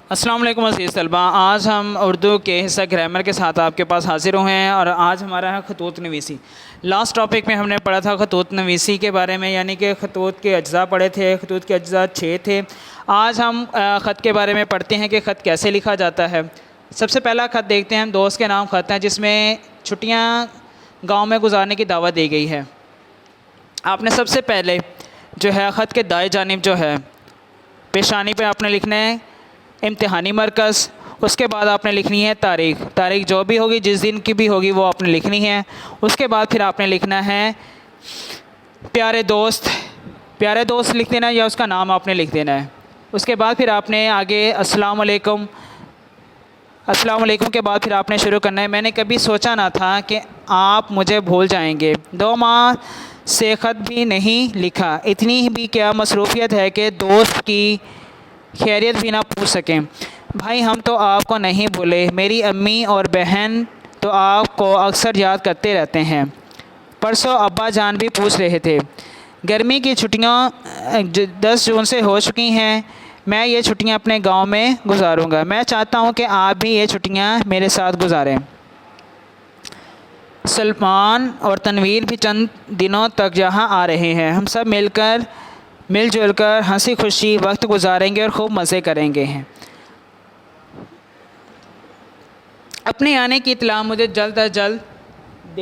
السلام علیکم عزیز طلباء، آج ہم اردو کے حصہ گرامر کے ساتھ آپ کے پاس حاضر ہوئے ہیں اور آج ہمارا ہے خطوط نویسی۔ لاسٹ ٹاپک میں ہم نے پڑھا تھا خطوط نویسی کے بارے میں، یعنی کہ خطوط کے اجزاء پڑھے تھے۔ خطوط کے اجزاء 6 تھے۔ آج ہم خط کے بارے میں پڑھتے ہیں کہ خط کیسے لکھا جاتا ہے۔ سب سے پہلا خط دیکھتے ہیں، دوست کے نام خط ہے، جس میں چھٹیاں گاؤں میں گزارنے کی دعوت دی گئی ہے۔ آپ نے سب سے پہلے جو ہے خط کے دائیں جانب جو ہے پیشانی پہ آپ نے لکھنا ہے امتحانی مرکز۔ اس کے بعد آپ نے لکھنی ہے تاریخ جو بھی ہوگی، جس دن کی بھی ہوگی وہ آپ نے لکھنی ہے۔ اس کے بعد پھر آپ نے لکھنا ہے پیارے دوست لکھ دینا ہے یا اس کا نام آپ نے لکھ دینا ہے۔ اس کے بعد پھر آپ نے آگے السلام علیکم کے بعد پھر آپ نے شروع کرنا ہے میں نے کبھی سوچا نہ تھا کہ آپ مجھے بھول جائیں گے، 2 ماہ سے خط بھی نہیں لکھا، اتنی بھی کیا مصروفیت ہے کہ دوست کی خیریت بھی نہ پوچھ سکیں۔ بھائی ہم تو آپ کو نہیں بھولے، میری امی اور بہن تو آپ کو اکثر یاد کرتے رہتے ہیں۔ پرسوں ابا جان بھی پوچھ رہے تھے۔ گرمی کی چھٹیاں 10 جون سے ہو چکی ہیں، میں یہ چھٹیاں اپنے گاؤں میں گزاروں گا، میں چاہتا ہوں کہ آپ بھی یہ چھٹیاں میرے ساتھ گزاریں۔ سلمان اور تنویر بھی چند دنوں تک یہاں آ رہے ہیں، ہم سب مل جل کر ہنسی خوشی وقت گزاریں گے اور خوب مزے کریں گے۔ اپنے آنے کی اطلاع مجھے جلد از جلد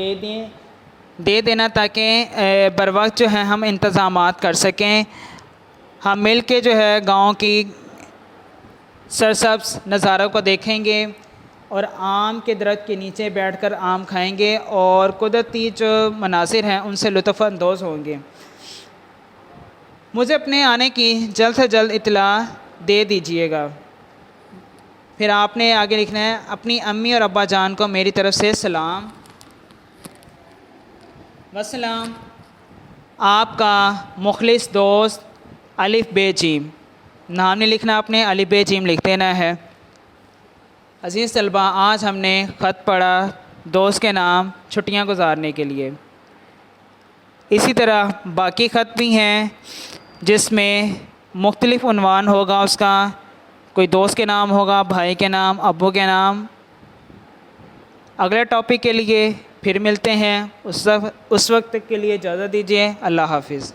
دے دینا تاکہ بروقت جو ہے ہم انتظامات کر سکیں۔ ہم مل کے جو ہے گاؤں کی سرسبز نظاروں کو دیکھیں گے اور آم کے درخت کے نیچے بیٹھ کر آم کھائیں گے اور قدرتی جو مناظر ہیں ان سے لطف اندوز ہوں گے۔ مجھے اپنے آنے کی جلد سے جلد اطلاع دے دیجیے گا۔ پھر آپ نے آگے لکھنا ہے اپنی امی اور ابا جان کو میری طرف سے سلام وسلام، آپ کا مخلص دوست الف بے جیم۔ نام نہیں لکھنا، آپ نے الف بے جیم لکھ دینا ہے۔ عزیز طلباء، آج ہم نے خط پڑھا دوست کے نام چھٹیاں گزارنے کے لیے۔ اسی طرح باقی خط بھی ہیں جس میں مختلف عنوان ہوگا، اس کا کوئی دوست کے نام ہوگا، بھائی کے نام، ابو کے نام۔ اگلے ٹاپک کے لیے پھر ملتے ہیں، اس وقت تک کے لیے اجازت دیجیے۔ اللہ حافظ۔